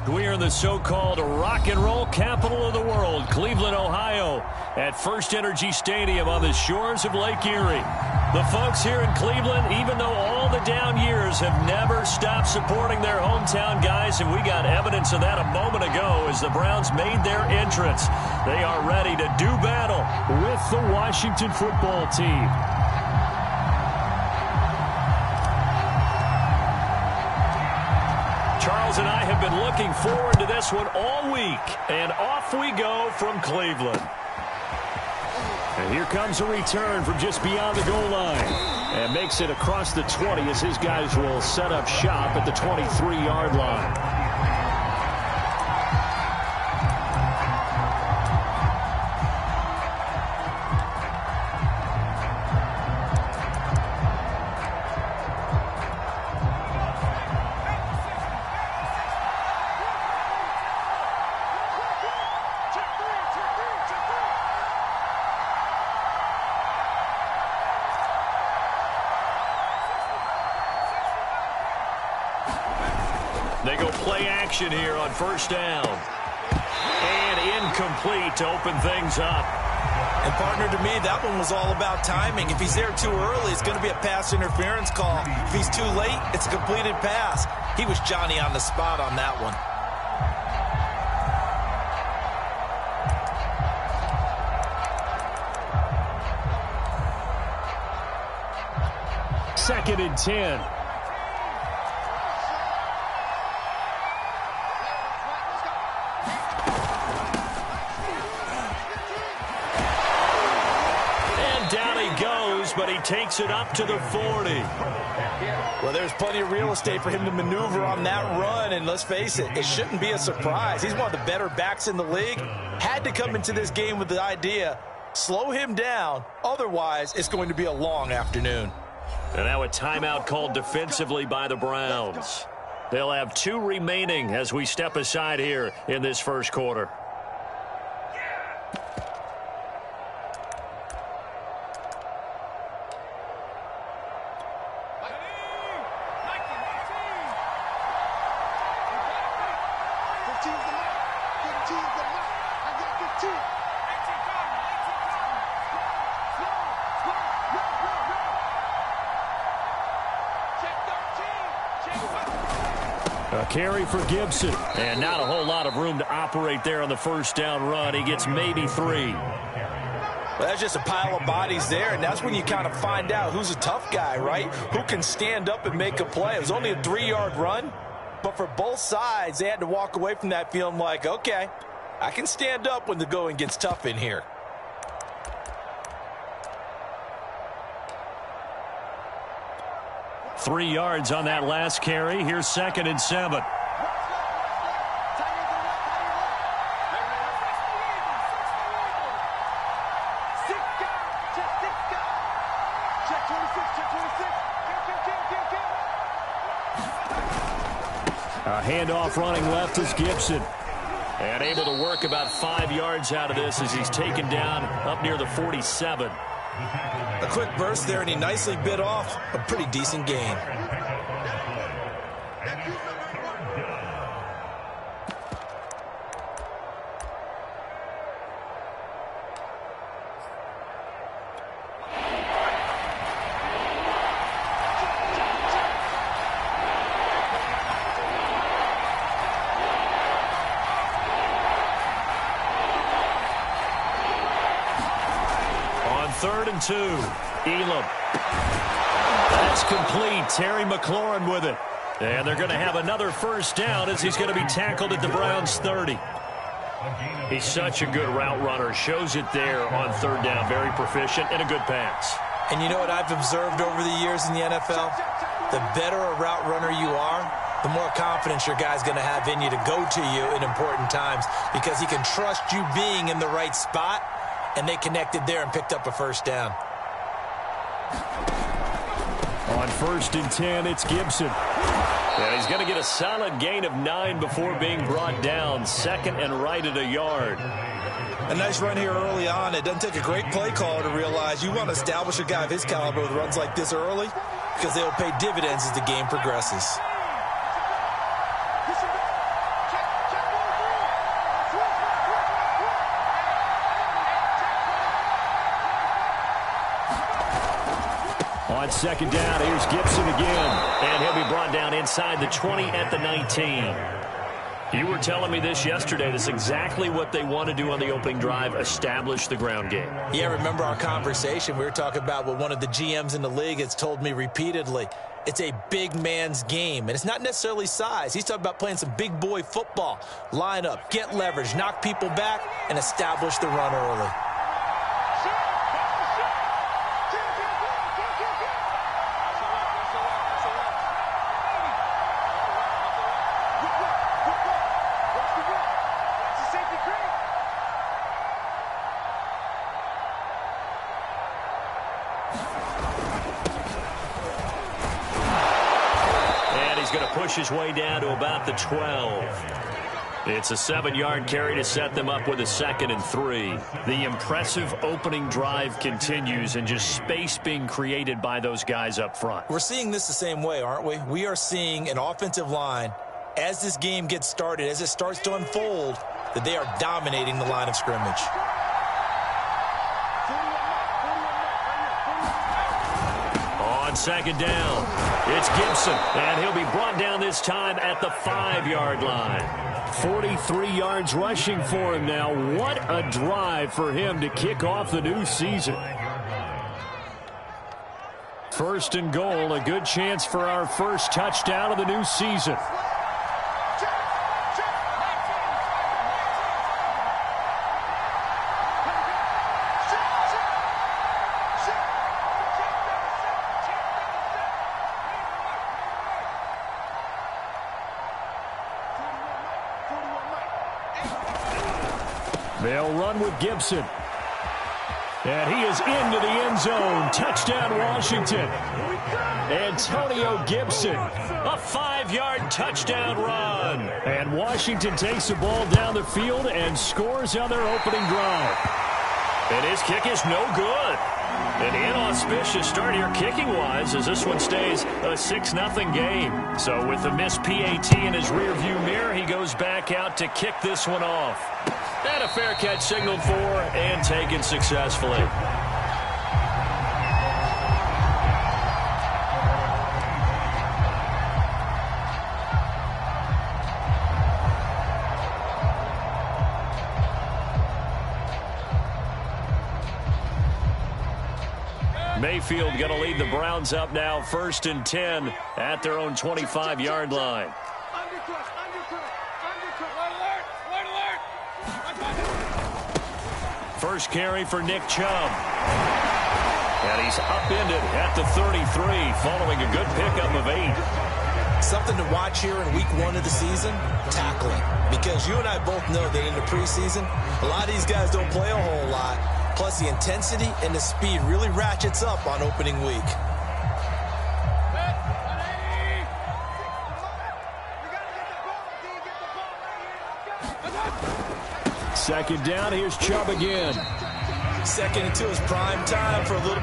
We are in the so-called rock and roll capital of the world, Cleveland, Ohio, at First Energy Stadium on the shores of Lake Erie. The folks here in Cleveland, even though all the down years, have never stopped supporting their hometown guys, and we got evidence of that a moment ago as the Browns made their entrance. They are ready to do battle with the Washington football team. Charles and I have been looking forward to this one all week, and off we go from Cleveland. And here comes a return from just beyond the goal line, and makes it across the 20 as his guys will set up shop at the 23-yard line. They go play action here on first down. And incomplete to open things up. And, partner, to me, that one was all about timing. If he's there too early, it's going to be a pass interference call. If he's too late, it's a completed pass. He was Johnny on the spot on that one. Second and 10. But he takes it up to the 40. Well, there's plenty of real estate for him to maneuver on that run, and let's face it, it shouldn't be a surprise. He's one of the better backs in the league. Had to come into this game with the idea, slow him down, otherwise it's going to be a long afternoon. And now a timeout called defensively by the Browns. They'll have 2 remaining as we step aside here in this first quarter. A carry for Gibson. And not a whole lot of room to operate there on the first down run. He gets maybe 3. Well, that's just a pile of bodies there, and that's when you kind of find out who's a tough guy, right? Who can stand up and make a play. It was only a 3-yard run, but for both sides, they had to walk away from that feeling like, okay, I can stand up when the going gets tough in here. Three yards on that last carry. Here's second and 7. A handoff running left is Gibson. And able to work about 5 yards out of this as he's taken down up near the 47. A quick burst there, and he nicely bit off a pretty decent gain. Third and 2. Elam. That's complete. Terry McLaurin with it. And they're going to have another first down as he's going to be tackled at the Browns' 30. He's such a good route runner. Shows it there on third down. Very proficient and a good pass. And you know what I've observed over the years in the NFL? The better a route runner you are, the more confidence your guy's going to have in you to go to you in important times because he can trust you being in the right spot. And they connected there and picked up a first down. On first and 10, it's Gibson. And he's going to get a solid gain of 9 before being brought down. Second and right at a yard. A nice run here early on. It doesn't take a great play caller to realize you want to establish a guy of his caliber with runs like this early because they'll pay dividends as the game progresses. On second down, here's Gibson again. And he'll be brought down inside the 20 at the 19. You were telling me this yesterday. That's exactly what they want to do on the opening drive, establish the ground game. Yeah, remember our conversation. We were talking about what one of the GMs in the league has told me repeatedly. It's a big man's game, and it's not necessarily size. He's talking about playing some big boy football. Line up, get leverage, knock people back, and establish the run early. His way down to about the 12. It's a 7-yard carry to set them up with a 2nd and 3. The impressive opening drive continues, and just space being created by those guys up front. We're seeing this the same way, aren't we? We are seeing an offensive line, as this game gets started, as it starts to unfold, that they are dominating the line of scrimmage. On second down, it's Gibson, and he'll be brought down this time at the 5-yard line. 43 yards rushing for him now. What a drive for him to kick off the new season. First and goal, a good chance for our first touchdown of the new season. They'll run with Gibson. And he is into the end zone. Touchdown, Washington. Antonio Gibson. A 5-yard touchdown run. And Washington takes the ball down the field and scores on their opening drive. And his kick is no good. An inauspicious start here kicking-wise as this one stays a 6-0 game. So with the missed PAT in his rearview mirror, he goes back out to kick this one off. And a fair catch signaled for and taken successfully. Mayfield going to lead the Browns up now, 1st and 10 at their own 25-yard line. First carry for Nick Chubb. And he's upended at the 33 following a good pickup of 8. Something to watch here in week 1 of the season, tackling. Because you and I both know that in the preseason, a lot of these guys don't play a whole lot. Plus, the intensity and the speed really ratchets up on opening week. Second down, here's Chubb again. 2nd and 2 is prime time for a little...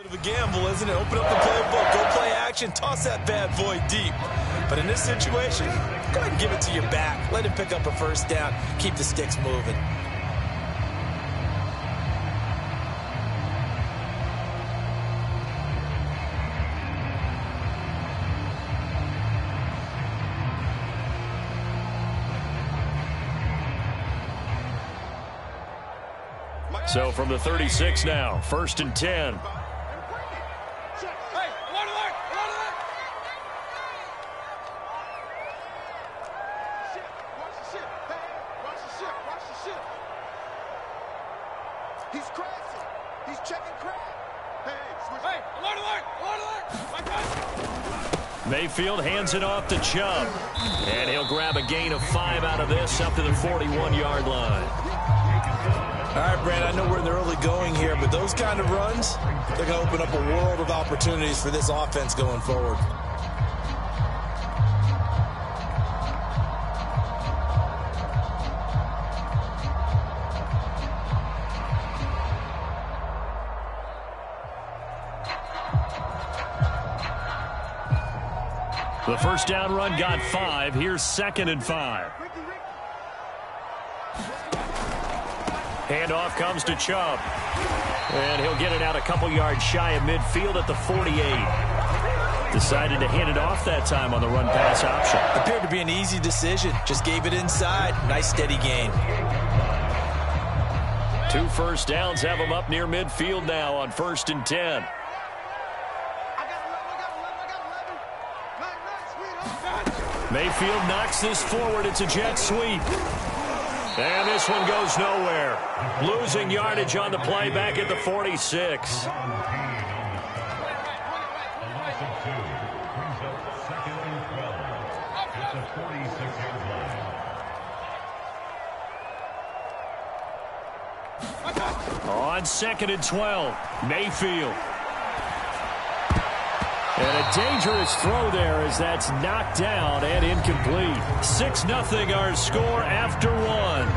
Bit of a gamble, isn't it? Open up the playbook, go play action, toss that bad boy deep. But in this situation, go ahead and give it to your back. Let him pick up a first down. Keep the sticks moving. So from the 36 now, 1st and 10. He's crashing. He's checking crack. Mayfield hands it off to Chubb. And he'll grab a gain of 5 out of this up to the 41-yard line. All right, Brad, I know we're in the early going here, but those kind of runs, they're going to open up a world of opportunities for this offense going forward. The first down run got 5. Here's 2nd and 5. Handoff comes to Chubb. And he'll get it out a couple yards shy of midfield at the 48. Decided to hand it off that time on the run-pass option. Appeared to be an easy decision. Just gave it inside. Nice steady gain. 2 first downs have him up near midfield now on 1st and 10. Mayfield knocks this forward. It's a jet sweep. And this one goes nowhere. Losing yardage on the play back at the 46. On 2nd and 12, Mayfield. And a dangerous throw there as that's knocked down and incomplete. 6-0 our score after 1.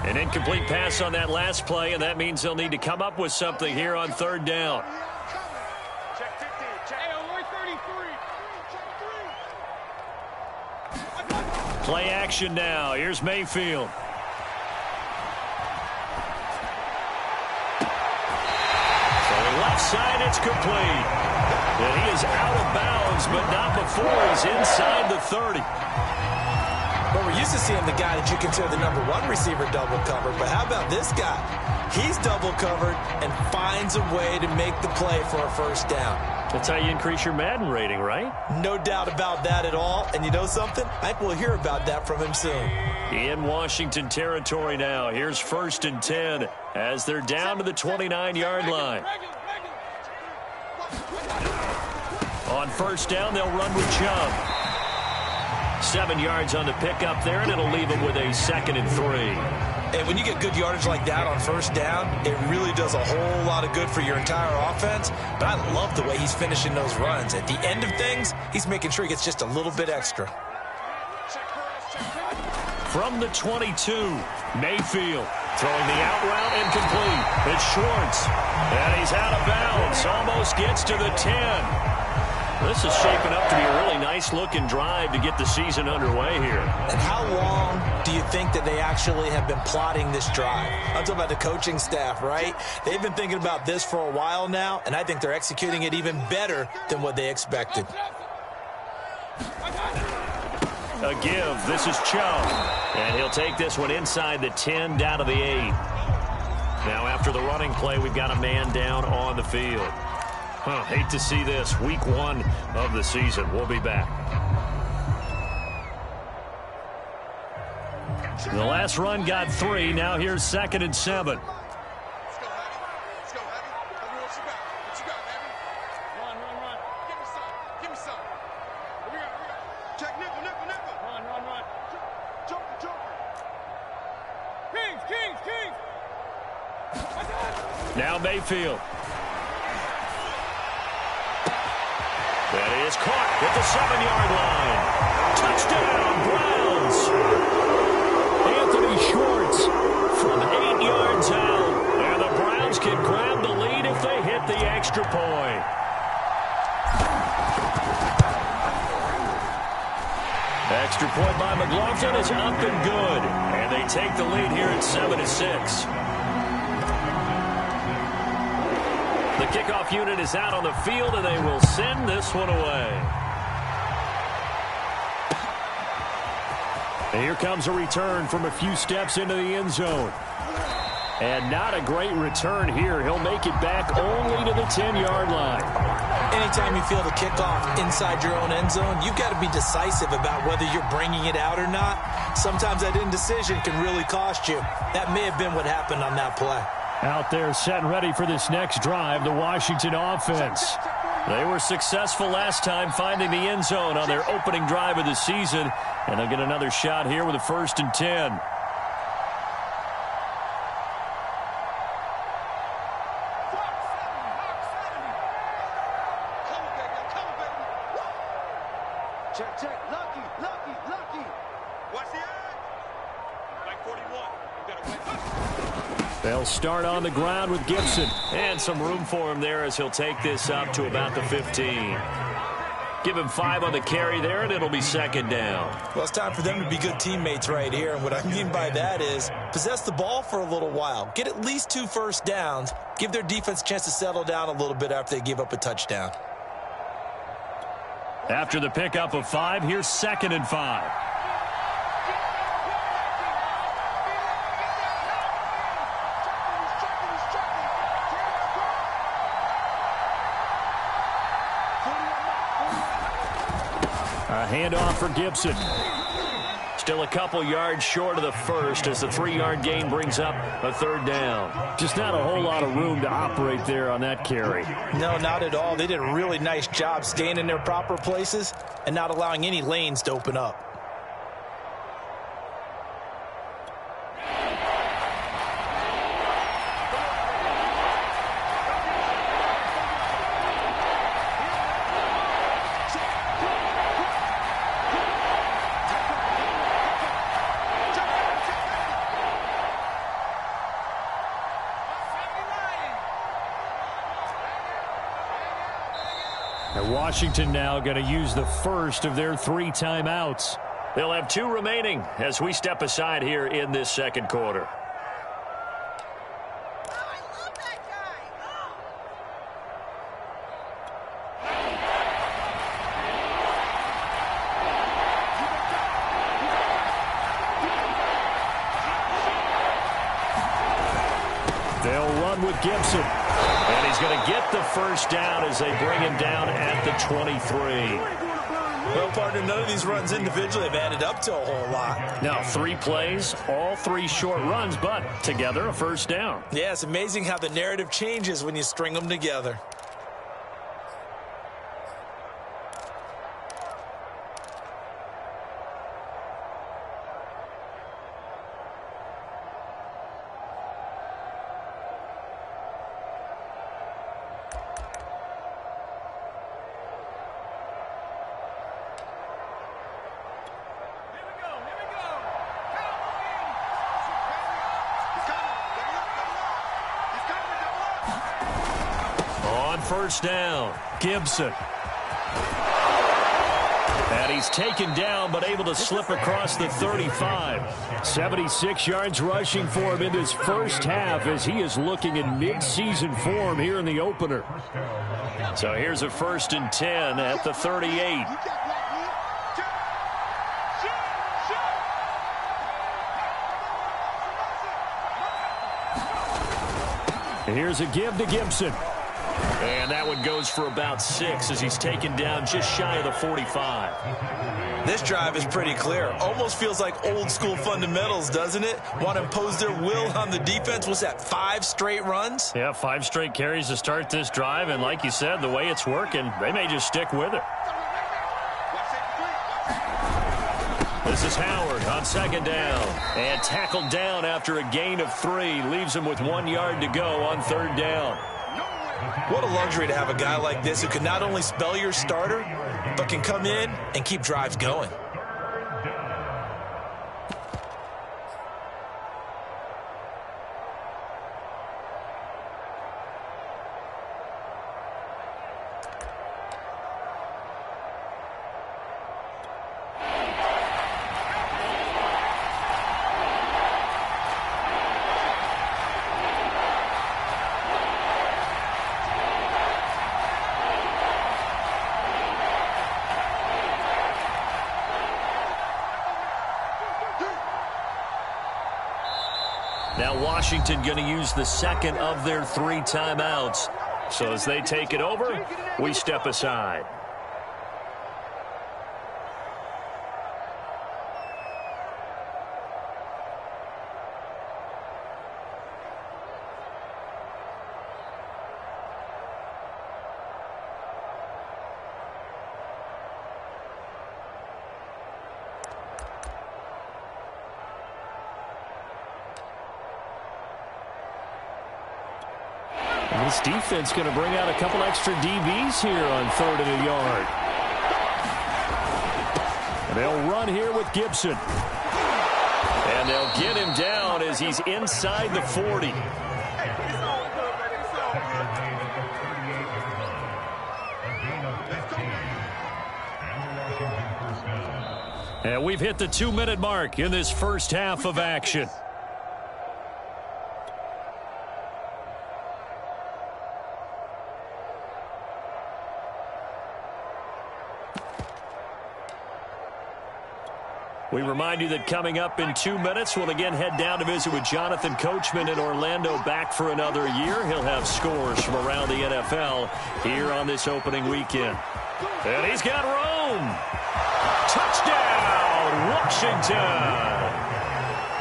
An incomplete pass on that last play, and that means they'll need to come up with something here on 3rd down. Check 50. Check 33. Play action now. Here's Mayfield. Throwing left side, it's complete. And he is out of bounds, but not before he's inside the 30. Well, we're used to seeing the guy that you consider the #1 receiver double covered, but how about this guy? He's double covered and finds a way to make the play for a first down. That's how you increase your Madden rating, right? No doubt about that at all. And you know something? I think we'll hear about that from him soon. In Washington territory now. Here's 1st and 10 as they're down to the 29-yard line. On 1st down, they'll run with Chubb. 7 yards on the pickup there, and it'll leave him with a 2nd and 3. And when you get good yardage like that on 1st down, it really does a whole lot of good for your entire offense. But I love the way he's finishing those runs. At the end of things, he's making sure he gets just a little bit extra. From the 22, Mayfield throwing the out route incomplete. It's Schwartz, and he's out of bounds. Almost gets to the 10. This is shaping up to be a really nice-looking drive to get the season underway here. And how long do you think that they actually have been plotting this drive? I'm talking about the coaching staff, right? They've been thinking about this for a while now, and I think they're executing it even better than what they expected. A give. This is Chubb. And he'll take this one inside the 10, down to the 8. Now, after the running play, we've got a man down on the field. Hate to see this. Week 1 of the season. We'll be back. The last run got 3. Now here's 2nd and 7. Let's go, Heavy. Let's go, Heavy. Tell me what you got. What you got, Heavy? Run. Give me some. Give me some. What we got? Check nickel. Run. Joker. Kings. Now Mayfield. That is caught at the 7-yard line. Touchdown, Browns. Anthony Schwartz from 8 yards out. And the Browns can grab the lead if they hit the extra point. Extra point by McLaughlin is up and good. And they take the lead here at 7-6. The kickoff unit is out on the field, and they will send this one away. And here comes a return from a few steps into the end zone. And not a great return here. He'll make it back only to the 10-yard line. Anytime you feel the kickoff inside your own end zone, you've got to be decisive about whether you're bringing it out or not. Sometimes that indecision can really cost you. That may have been what happened on that play. Out there set and ready for this next drive, the Washington offense. They were successful last time finding the end zone on their opening drive of the season, and they'll get another shot here with a 1st and 10. Check. Lucky. What's the edge? Like 41. You got to win. They'll start on the ground with Gibson. And some room for him there as he'll take this up to about the 15. Give him 5 on the carry there, and it'll be 2nd down. Well, it's time for them to be good teammates right here. And what I mean by that is possess the ball for a little while. Get at least 2 first downs. Give their defense a chance to settle down a little bit after they give up a touchdown. After the pickup of 5, here's 2nd and 5. A handoff for Gibson. Still a couple yards short of the first as the 3-yard gain brings up a 3rd down. Just not a whole lot of room to operate there on that carry. No, not at all. They did a really nice job staying in their proper places and not allowing any lanes to open up. And Washington now going to use the first of their 3 timeouts. They'll have 2 remaining as we step aside here in this 2nd quarter. They'll run with Gibson. And he's going to get the 1st down as they bring him down at the 23. Well, partner, none of these runs individually have added up to a whole lot. Now, 3 plays, all 3 short runs, but together a 1st down. Yeah, it's amazing how the narrative changes when you string them together. On 1st down, Gibson. And he's taken down but able to slip across the 35. 76 yards rushing for him in his first half as he is looking in mid-season form here in the opener. So here's a 1st and 10 at the 38. Here's a give to Gibson. And that one goes for about 6 as he's taken down just shy of the 45. This drive is pretty clear. Almost feels like old school fundamentals, doesn't it? Want to impose their will on the defense. Was that 5 straight runs? Yeah, 5 straight carries to start this drive. And like you said, the way it's working, they may just stick with it. This is Howard on second down. And tackled down after a gain of 3. Leaves him with 1 yard to go on third down. What a luxury to have a guy like this who can not only spell your starter, but can come in and keep drives going. Now Washington going to use the second of their 3 timeouts. So as they take it over, we step aside. This defense going to bring out a couple extra DBs here on 3rd and a yard. And they'll run here with Gibson. And they'll get him down as he's inside the 40. And we've hit the 2-minute mark in this first half of action. We remind you that coming up in 2 minutes, we'll again head down to visit with Jonathan Coachman in Orlando, back for another year. He'll have scores from around the NFL here on this opening weekend. And he's got room. Touchdown, Washington.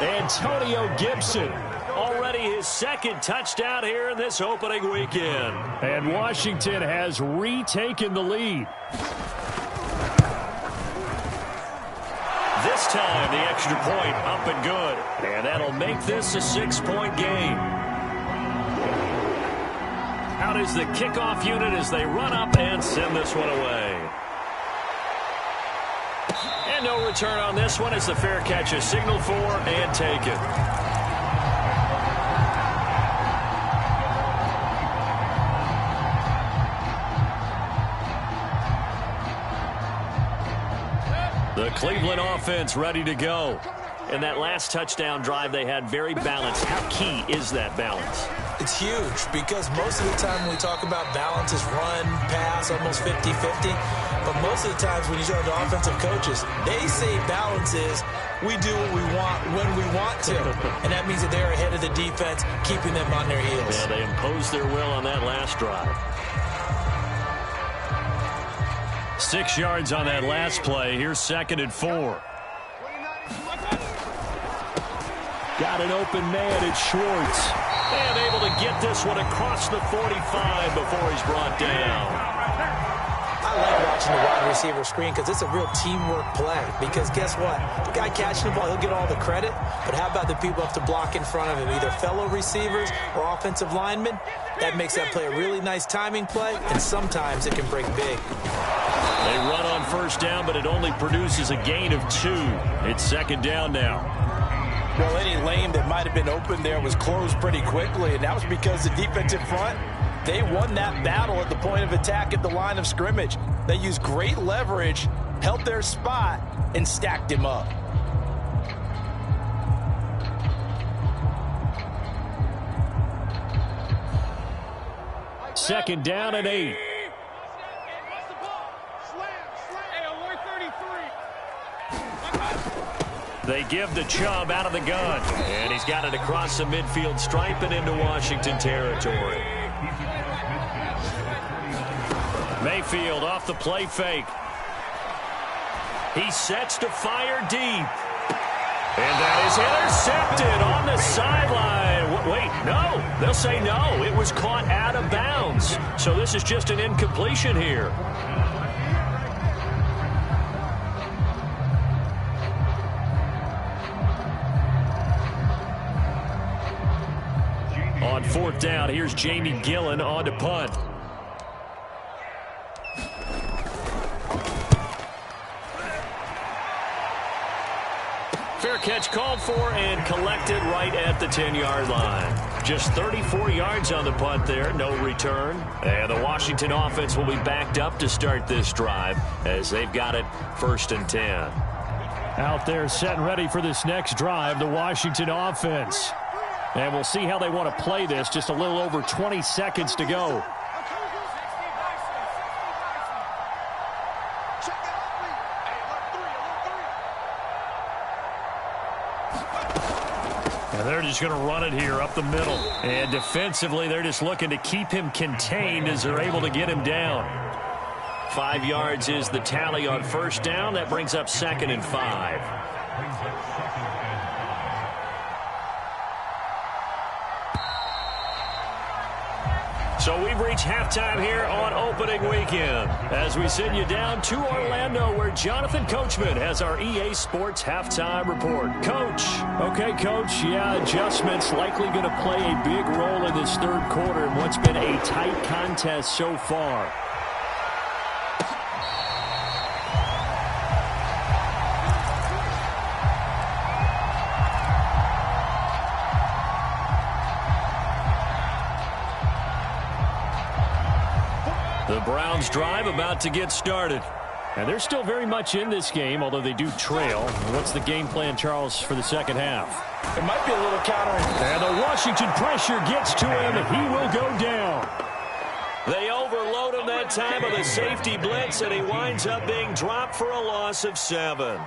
Antonio Gibson, already his second touchdown here in this opening weekend. And Washington has retaken the lead. This time, the extra point up and good. And that'll make this a 6-point game. Out is the kickoff unit as they run up and send this one away. And no return on this one as the fair catch is signaled for and taken. The Cleveland offense ready to go. In that last touchdown drive, they had very balanced. How key is that balance? It's huge because most of the time when we talk about balance is run, pass, almost 50-50. But most of the times when you talk to offensive coaches, they say balance is we do what we want when we want to. And that means that they're ahead of the defense, keeping them on their heels. Yeah, they imposed their will on that last drive. 6 yards on that last play. Here's 2nd and 4. Got an open man. It's Schwartz. And able to get this one across the 45 before he's brought down. I like watching the wide receiver screen because it's a real teamwork play. Because guess what? The guy catching the ball, he'll get all the credit. But how about the people up to block in front of him, either fellow receivers or offensive linemen? That makes that play a really nice timing play, and sometimes it can break big. They run on first down, but it only produces a gain of 2. It's 2nd down now. Well, any lane that might have been open there was closed pretty quickly, and that was because the defensive front, they won that battle at the point of attack at the line of scrimmage. They used great leverage, held their spot, and stacked him up. Second down and 8. They give to Chubb out of the gun. And he's got it across the midfield stripe and into Washington territory. Mayfield off the play fake. He sets to fire deep. And that is intercepted on the sideline. Wait, no. They'll say no. It was caught out of bounds. So this is just an incompletion here. On 4th down, here's Jamie Gillen on to punt. Fair catch called for and collected right at the 10-yard line. Just 34 yards on the punt there, no return. And the Washington offense will be backed up to start this drive as they've got it 1st and 10. Out there set and ready for this next drive, the Washington offense. And we'll see how they want to play this. Just a little over 20 seconds to go. And they're just going to run it here up the middle. And defensively, they're just looking to keep him contained as they're able to get him down. 5 yards is the tally on 1st down. That brings up 2nd and 5. So we've reached halftime here on opening weekend as we send you down to Orlando where Jonathan Coachman has our EA Sports halftime report. Coach. Okay, Coach. Yeah, adjustments likely going to play a big role in this 3rd quarter in what's been a tight contest so far. The Browns drive about to get started. And they're still very much in this game, although they do trail. What's the game plan, Charles, for the 2nd half? It might be a little counter. And the Washington pressure gets to him. He will go down. They overload him that time with a safety blitz, and he winds up being dropped for a loss of 7.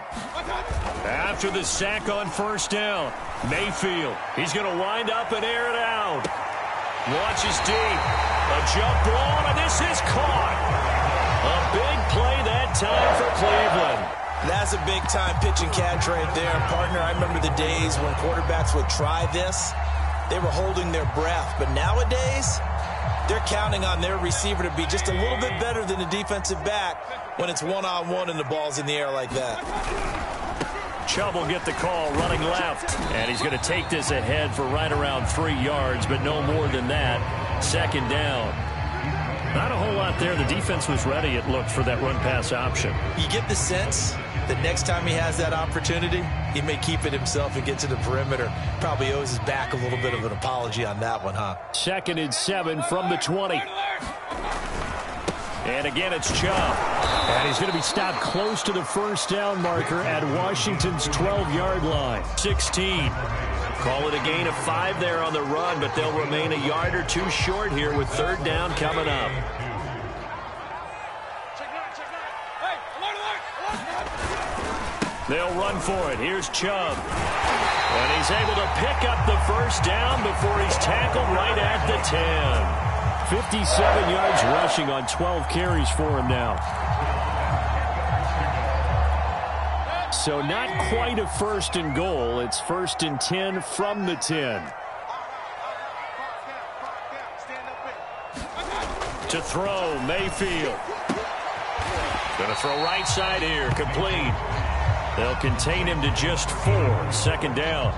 After the sack on 1st down, Mayfield. He's going to wind up and air it out. Watches deep. A jump ball, and this is caught. A big play that time for Cleveland. That's a big-time pitch and catch right there, partner. I remember the days when quarterbacks would try this. They were holding their breath. But nowadays, they're counting on their receiver to be just a little bit better than the defensive back when it's one-on-one and the ball's in the air like that. Chubb will get the call running left. And he's going to take this ahead for right around 3 yards, but no more than that. 2nd down. Not a whole lot there. The defense was ready, it looked, for that run-pass option. You get the sense that next time he has that opportunity, he may keep it himself and get to the perimeter. Probably owes his back a little bit of an apology on that one, huh? 2nd and 7 from the 20. And again, it's Chubb. And he's going to be stopped close to the 1st down marker at Washington's 12-yard line. 16. Call it a gain of 5 there on the run, but they'll remain a yard or 2 short here with 3rd down coming up. They'll run for it. Here's Chubb. And he's able to pick up the 1st down before he's tackled right at the 10. 57 yards rushing on 12 carries for him now. So not quite a 1st and goal. It's 1st and 10 from the 10. To throw, Mayfield. Going to throw right side here, complete. They'll contain him to just 4. 2nd down.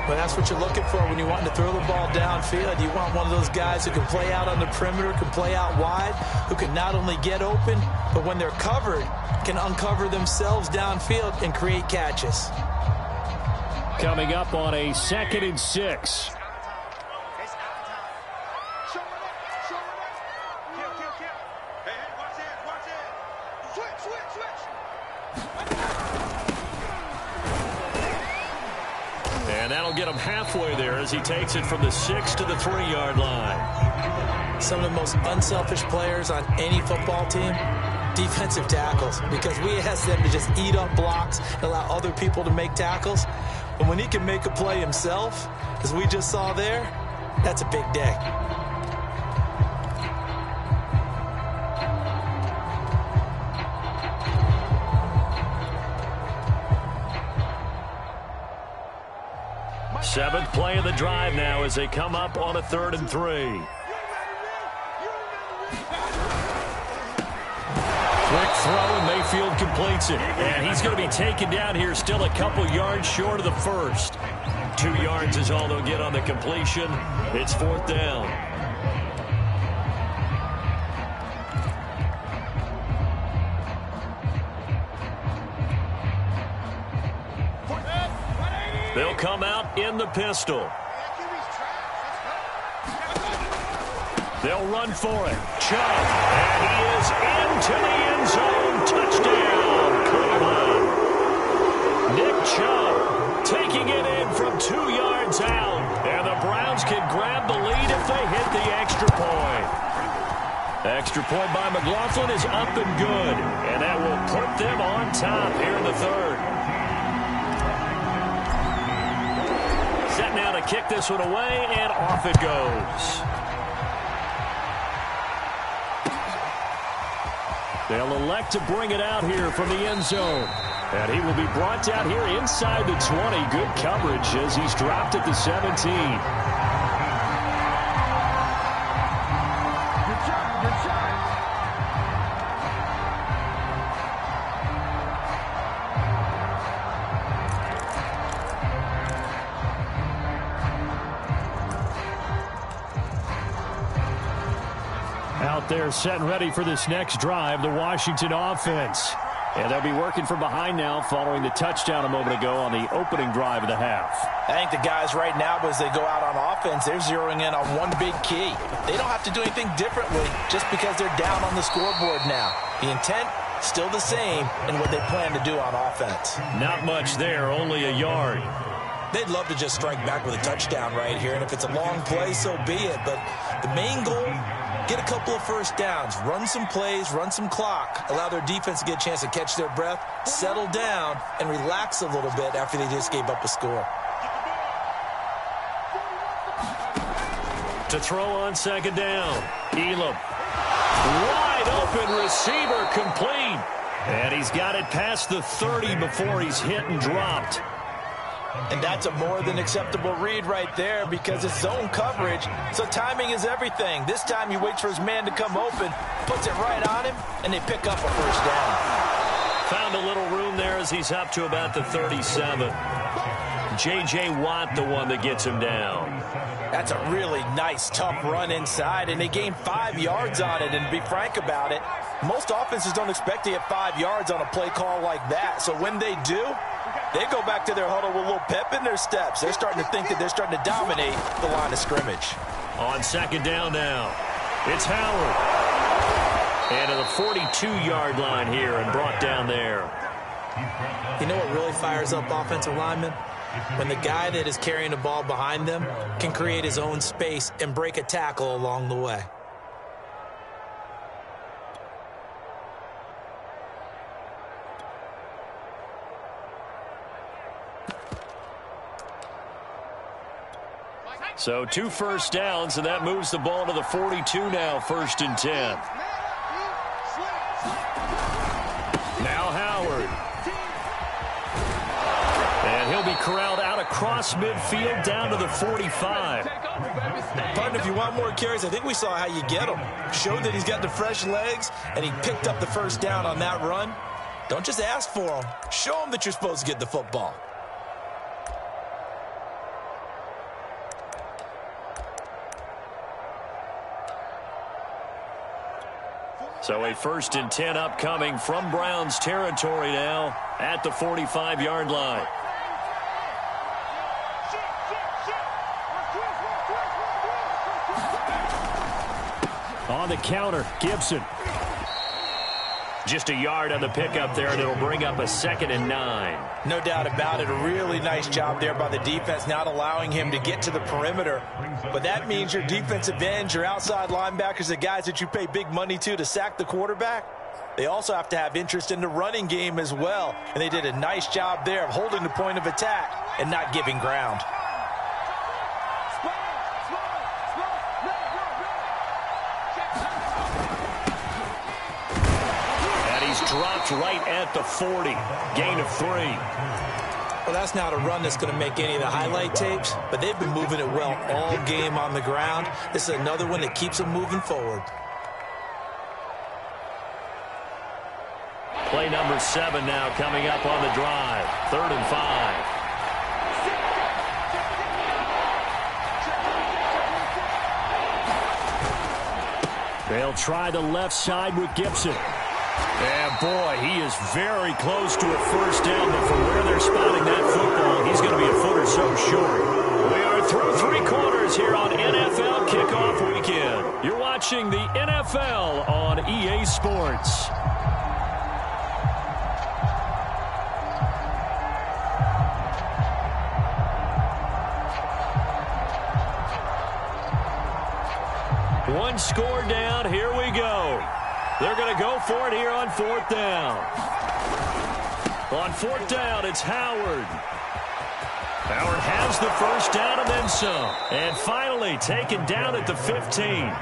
Well, that's what you're looking for when you want to throw the ball downfield. You want one of those guys who can play out on the perimeter, can play out wide, who can not only get open, but when they're covered, can uncover themselves downfield and create catches. Coming up on a 2nd and 6. And that'll get him halfway there as he takes it from the 6 to the 3-yard line. Some of the most unselfish players on any football team, defensive tackles, because we ask them to just eat up blocks and allow other people to make tackles. But when he can make a play himself, as we just saw there, that's a big day. Seventh play of the drive now as they come up on a 3rd and 3. Quick throw, and Mayfield completes it. And he's going to be taken down here still a couple yards short of the 1st. 2 yards is all they'll get on the completion. It's 4th down. They'll come out in the pistol. They'll run for it. Chubb, and he is into the end zone. Touchdown, Cleveland. Nick Chubb taking it in from 2 yards out. And the Browns can grab the lead if they hit the extra point. Extra point by McLaughlin is up and good. And that will put them on top here in the 3rd. Set now to kick this one away, and off it goes. They'll elect to bring it out here from the end zone. And he will be brought down here inside the 20. Good coverage as he's dropped at the 17. Out there set and ready for this next drive, the Washington offense. And they'll be working from behind now following the touchdown a moment ago on the opening drive of the half. I think the guys right now, as they go out on offense, they're zeroing in on one big key. They don't have to do anything differently just because they're down on the scoreboard now. The intent, still the same in what they plan to do on offense. Not much there, only a yard. They'd love to just strike back with a touchdown right here, and if it's a long play, so be it. But the main goal, get a couple of first downs, run some plays, run some clock, allow their defense to get a chance to catch their breath, settle down, and relax a little bit after they just gave up a score. To throw on 2nd down, Elam. Wide open receiver, complete. And he's got it past the 30 before he's hit and dropped. And that's a more than acceptable read right there because it's zone coverage, so timing is everything. This time he waits for his man to come open, puts it right on him, and they pick up a first down. Found a little room there as he's up to about the 37. J.J. Watt, the one that gets him down. That's a really nice, tough run inside, and they gained 5 yards on it. And to be frank about it, most offenses don't expect to get 5 yards on a play call like that. So when they do, they go back to their huddle with a little pep in their steps. They're starting to think that they're starting to dominate the line of scrimmage. On 2nd down now, it's Howard. And to the 42-yard line here and brought down there. You know what really fires up offensive linemen? When the guy that is carrying the ball behind them can create his own space and break a tackle along the way. So 2 first downs, and that moves the ball to the 42 now, 1st and 10. Now Howard. And he'll be corralled out across midfield down to the 45. Partner, if you want more carries, I think we saw how you get him. Showed that he's got the fresh legs, and he picked up the first down on that run. Don't just ask for him. Show him that you're supposed to get the football. So a 1st and 10 upcoming from Browns territory now at the 45-yard line. On the counter, Gibson. Just a yard on the pickup there, and it'll bring up a 2nd and 9. No doubt about it. A really nice job there by the defense, not allowing him to get to the perimeter. But that means your defensive ends, your outside linebackers, the guys that you pay big money to sack the quarterback, they also have to have interest in the running game as well. And they did a nice job there of holding the point of attack and not giving ground. Dropped right at the 40. Gain of 3. Well, that's not a run that's going to make any of the highlight tapes, but they've been moving it well all game on the ground. This is another one that keeps them moving forward. Play number 7 now coming up on the drive. 3rd and 5. try the left side with Gibson. And, boy, he is very close to a first down, but from where they're spotting that football, he's going to be a foot or so short. We are through 3 quarters here on NFL Kickoff Weekend. You're watching the NFL on EA Sports. One score down. Here we go. They're going to go for it here on 4th down. On 4th down, it's Howard. Howard has the first down and then some. And finally taken down at the 15.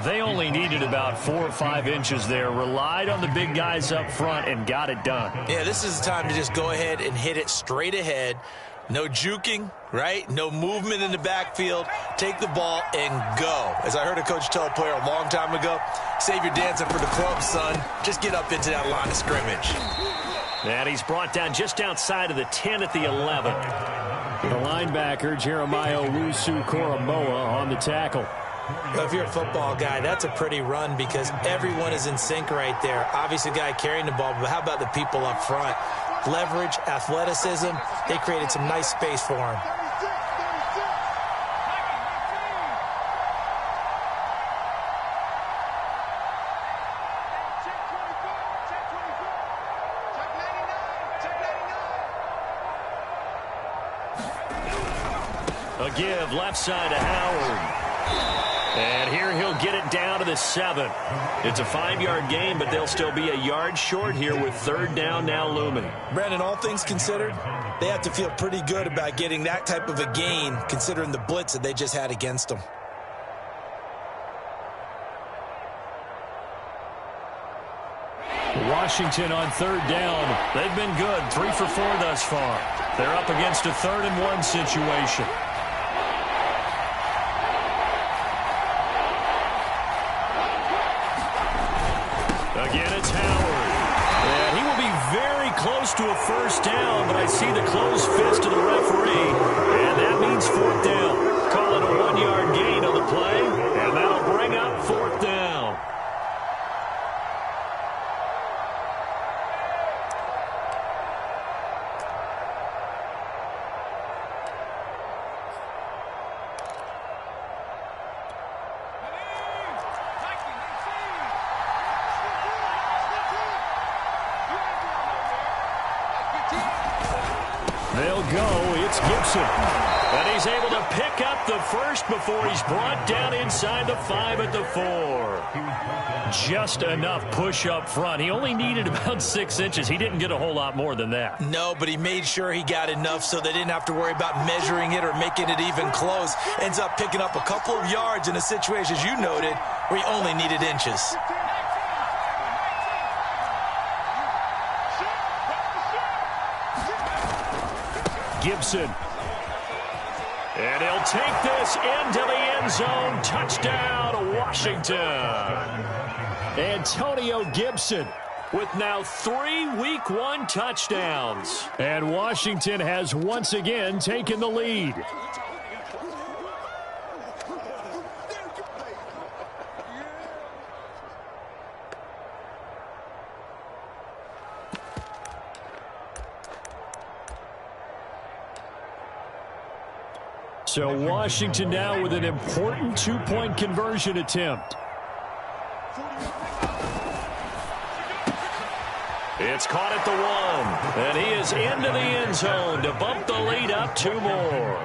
They only needed about 4 or 5 inches there. Relied on the big guys up front and got it done. Yeah, this is the time to just go ahead and hit it straight ahead. No juking, right? No movement in the backfield. Take the ball and go. As I heard a coach tell a player a long time ago, save your dancing for the club, son. Just get up into that line of scrimmage. And he's brought down just outside of the 10 at the 11. The linebacker, Jeremiah Owusu-Koramoah, on the tackle. If you're a football guy, that's a pretty run because everyone is in sync right there. Obviously, the guy carrying the ball, but how about the people up front? Leverage, athleticism, they created some nice space for him. A give left side to Howard. And here he'll get it down to the 7. It's a 5-yard gain, but they'll still be a yard short here with 3rd down now looming. Brandon, all things considered, they have to feel pretty good about getting that type of a gain, considering the blitz that they just had against them. Washington on 3rd down. They've been good, 3 for 4 thus far. They're up against a 3rd and 1 situation. Again, it's Howard. And he will be very close to a first down, but I see the closed fist of the referee, and that means 4th down. Call it a 1-yard gain on the play, and that'll bring up 4th down. They'll go. It's Gibson. And he's able to pick up the first before he's brought down inside the 5 at the 4. Just enough push up front. He only needed about 6 inches. He didn't get a whole lot more than that. No, but he made sure he got enough so they didn't have to worry about measuring it or making it even close. Ends up picking up a couple of yards in a situation, as you noted, where he only needed inches. Gibson. And he'll take this into the end zone. Touchdown, Washington. Antonio Gibson with now 3 Week 1 touchdowns. And Washington has once again taken the lead. So Washington now with an important 2-point conversion attempt. It's caught at the 1, and he is into the end zone to bump the lead up 2 more.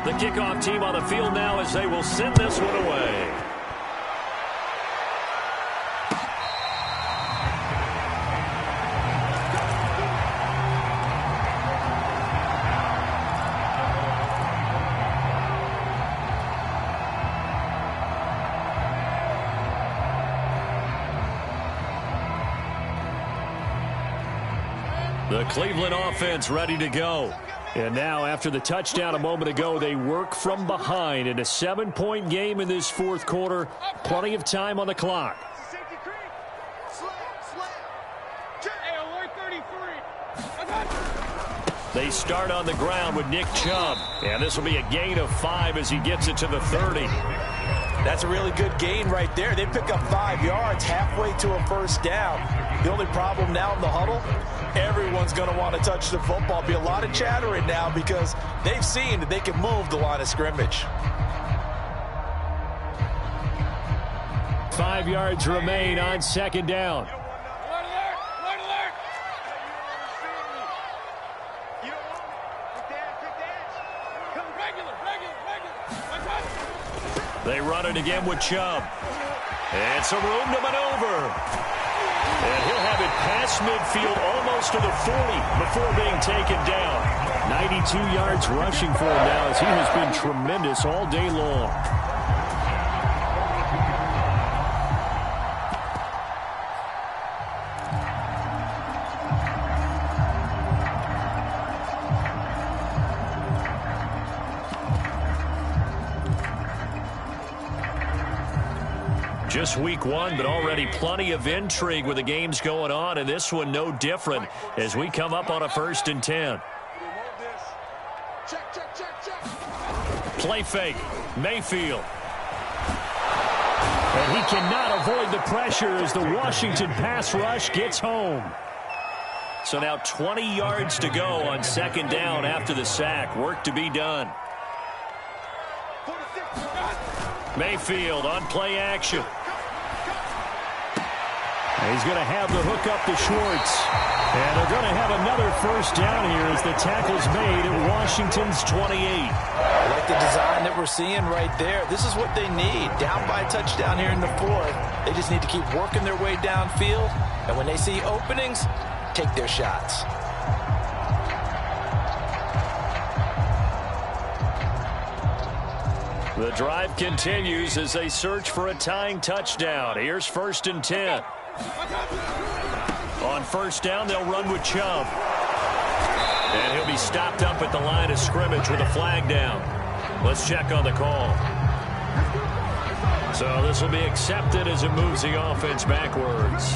The kickoff team on the field now as they will send this one away. The Cleveland offense ready to go. And now, after the touchdown a moment ago, they work from behind in a 7-point game in this 4th quarter. Plenty of time on the clock. They start on the ground with Nick Chubb. And this will be a gain of 5 as he gets it to the 30. That's a really good gain right there. They pick up 5 yards halfway to a first down. The only problem now in the huddle, everyone's going to want to touch the football. Be a lot of chattering now because they've seen that they can move the line of scrimmage. 5 yards remain on second down. They run it again with Chubb. And some room to maneuver. And he'll have it past midfield almost to the 40 before being taken down. 92 yards rushing for him now as he has been tremendous all day long. Just week 1, but already plenty of intrigue with the games going on, and this one no different as we come up on a 1st and 10. Play fake. Mayfield. And he cannot avoid the pressure as the Washington pass rush gets home. So now 20 yards to go on second down after the sack. Work to be done. Mayfield on play action. He's going to have the hook up to Schwartz. And they're going to have another first down here as the tackle's made at Washington's 28. I like the design that we're seeing right there. This is what they need. Down by a touchdown here in the 4th. They just need to keep working their way downfield. And when they see openings, take their shots. The drive continues as they search for a tying touchdown. Here's 1st and 10. On first down, they'll run with Chubb. And he'll be stopped up at the line of scrimmage with a flag down. Let's check on the call. So this will be accepted as it moves the offense backwards.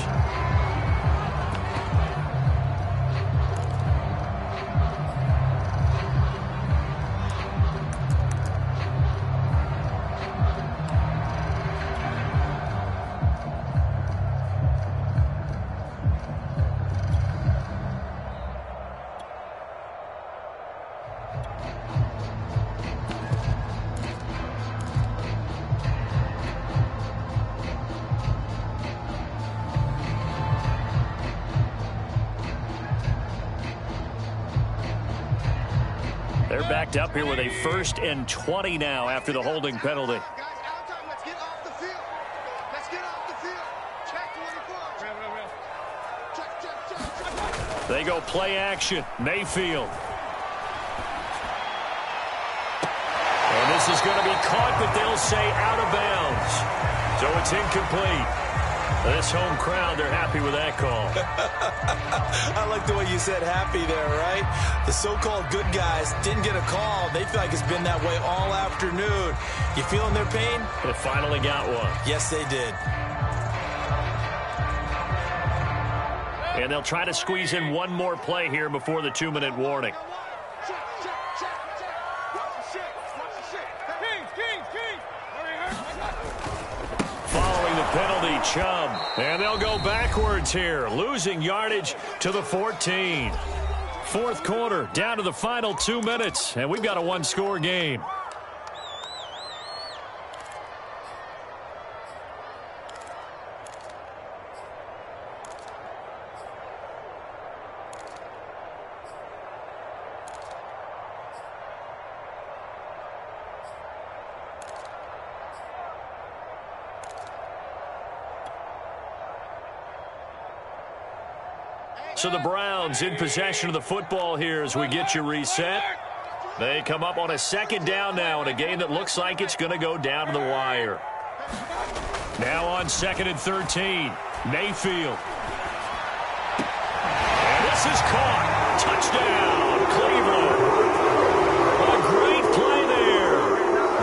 They're backed up here with a 1st and 20 now after the holding penalty. Guys, out time. Let's get off the field. Let's get off the field. Check 24. Check. They go play action. Mayfield. And this is going to be caught, but they'll say out of bounds. So it's incomplete. This home crowd, they're happy with that call. I like the way you said happy there, right? The so-called good guys didn't get a call. They feel like it's been that way all afternoon. You feeling their pain? They finally got one. Yes, they did. And they'll try to squeeze in one more play here before the 2-minute warning. Following the penalty, Chubb. And they'll go backwards here, losing yardage to the 14. 4th quarter, down to the final 2 minutes, and we've got a 1-score game. So the Browns in possession of the football here as we get you reset. They come up on a 2nd down now in a game that looks like it's going to go down to the wire. Now on 2nd and 13, Mayfield. And this is caught. Touchdown, Cleveland. A great play there.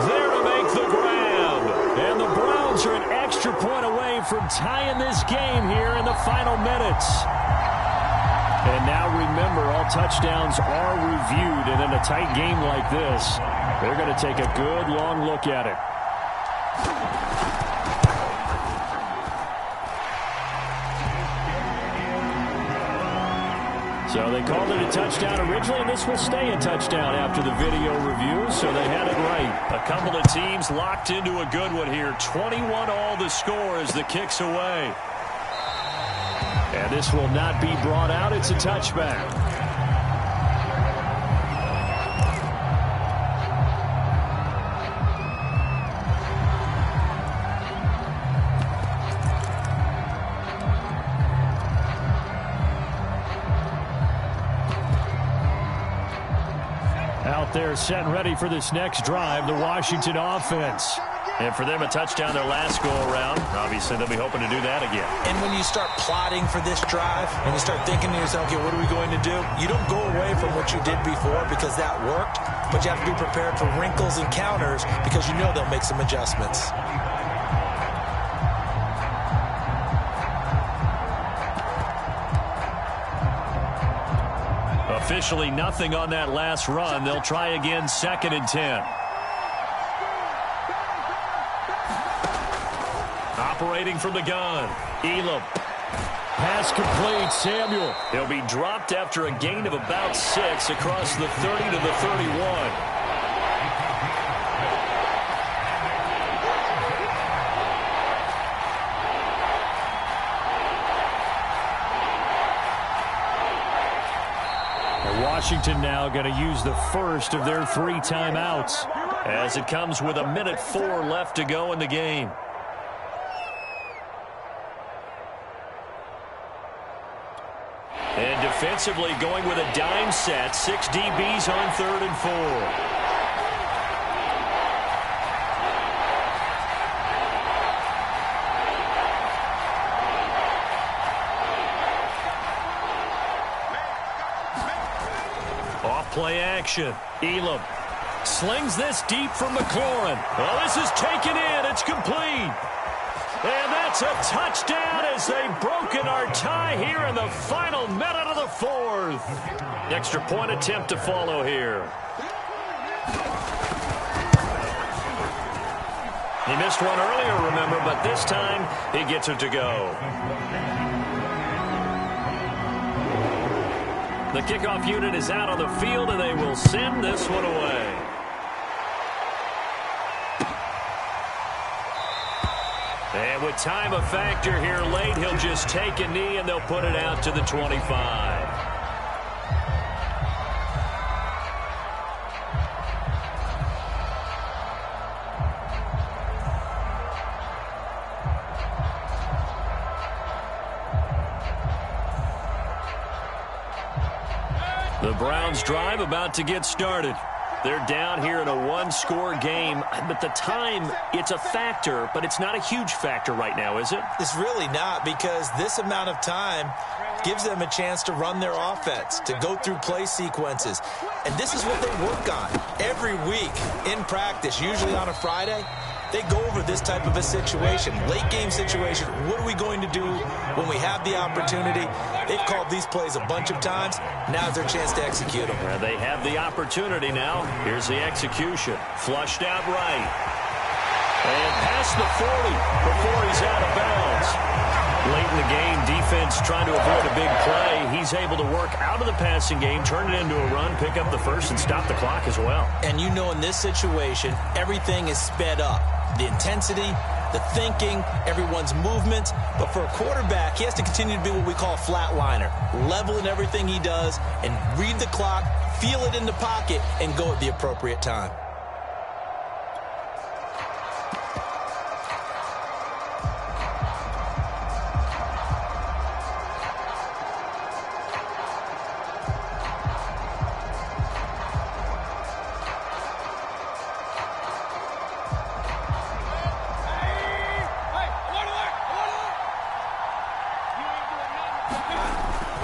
There to make the grab. And the Browns are an extra point away from tying this game here in the final minutes. And now remember, remember, all touchdowns are reviewed, and in a tight game like this, they're going to take a good long look at it. So they called it a touchdown originally, and this will stay a touchdown after the video review, so they had it right. A couple of teams locked into a good one here. 21 all the score as the kick's away. And this will not be brought out. It's a touchback. Out there set and ready for this next drive, the Washington offense. And for them, a touchdown their last go-around. Obviously, they'll be hoping to do that again. And when you start plotting for this drive, and you start thinking to yourself, okay, what are we going to do? You don't go away from what you did before because that worked, but you have to be prepared for wrinkles and counters because you know they'll make some adjustments. Officially nothing on that last run. They'll try again, 2nd and 10. Operating from the gun, Elam. Pass complete, Samuel. He'll be dropped after a gain of about 6 across the 30 to the 31. Washington now going to use the first of their 3 timeouts as it comes with 1:04 left to go in the game. And defensively going with a dime set, 6 DBs on 3rd and 4. Play action. Elam slings this deep from McLaurin. Well, this is taken in. It's complete. And that's a touchdown as they've broken our tie here in the final minute of the 4th. Extra point attempt to follow here. He missed one earlier, remember, but this time he gets it to go. The kickoff unit is out on the field, and they will send this one away. And with time a factor here late, he'll just take a knee, and they'll put it out to the 25. The Browns drive about to get started. They're down here in a 1-score game, but the time, it's a factor, but it's not a huge factor right now, is it? It's really not, because this amount of time gives them a chance to run their offense, to go through play sequences. And this is what they work on every week in practice, usually on a Friday. They go over this type of a situation, late game situation. What are we going to do when we have the opportunity? They've called these plays a bunch of times. Now's their chance to execute them. Well, they have the opportunity now. Here's the execution. Flushed out right. And past the 40 before he's out of bounds. Late in the game, defense trying to avoid a big play. He's able to work out of the passing game, turn it into a run, pick up the first, and stop the clock as well. And you know in this situation, everything is sped up. The intensity, the thinking, everyone's movement. But for a quarterback, he has to continue to be what we call a flatliner. Level in everything he does and read the clock, feel it in the pocket, and go at the appropriate time.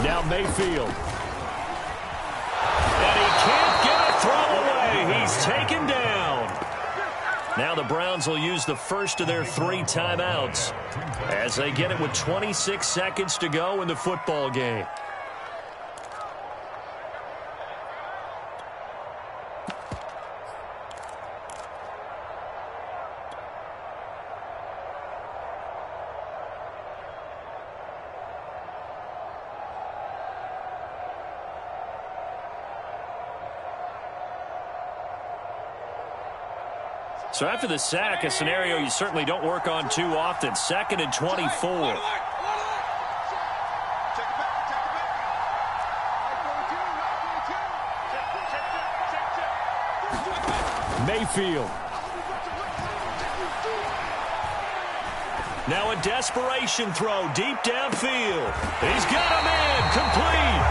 Now Mayfield. And he can't get a throw away. He's taken down. Now the Browns will use the first of their 3 timeouts as they get it with 26 seconds to go in the football game. So after the sack, a scenario you certainly don't work on too often. 2nd and 24. Mayfield. Now a desperation throw deep downfield. He's got a man complete.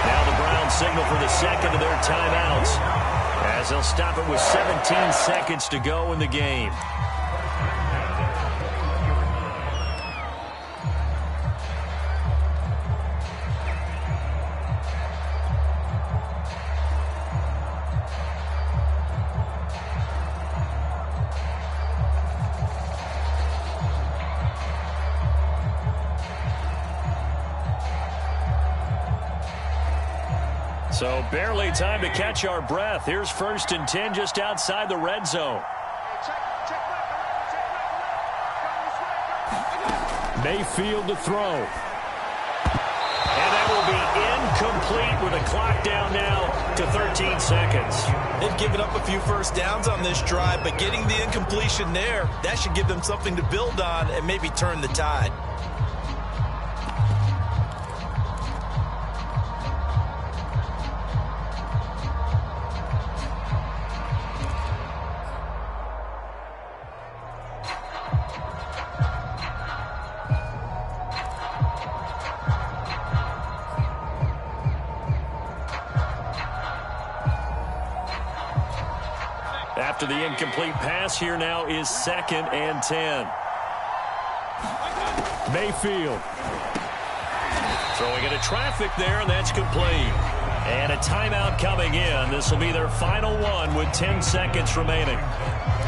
Now the Browns signal for the second of their timeouts, as they'll stop it with 17 seconds to go in the game. So barely time to catch our breath. Here's 1st and 10 just outside the red zone. Mayfield to throw. And that will be incomplete with a clock down now to 13 seconds. They've given up a few first downs on this drive, but getting the incompletion there, that should give them something to build on and maybe turn the tide. After the incomplete pass, here now is 2nd and 10. Mayfield. Throwing into traffic there, and that's complete. And a timeout coming in. This will be their final one with 10 seconds remaining.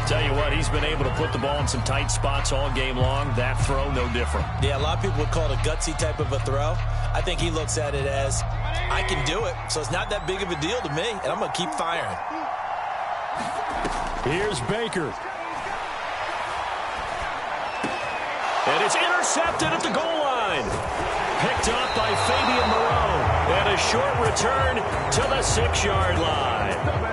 Tell you what, he's been able to put the ball in some tight spots all game long. That throw, no different. Yeah, a lot of people would call it a gutsy type of a throw. I think he looks at it as, I can do it, so it's not that big of a deal to me, and I'm going to keep firing. Here's Baker. And it's intercepted at the goal line. Picked up by Fabian Moreau. And a short return to the 6-yard line.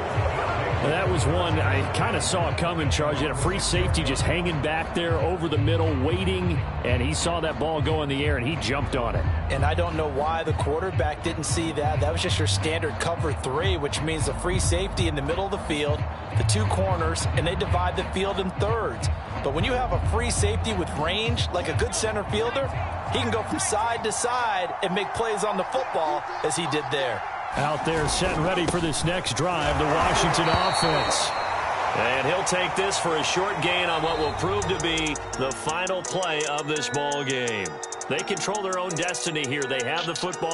That was one I kind of saw coming, Charge. He had a free safety just hanging back there over the middle, waiting, and he saw that ball go in the air, and he jumped on it. And I don't know why the quarterback didn't see that. That was just your standard cover 3, which means the free safety in the middle of the field, the 2 corners, and they divide the field in thirds. But when you have a free safety with range, like a good center fielder, he can go from side to side and make plays on the football as he did there. Out there set and ready for this next drive, the Washington offense. And he'll take this for a short gain on what will prove to be the final play of this ball game. They control their own destiny here. They have the football.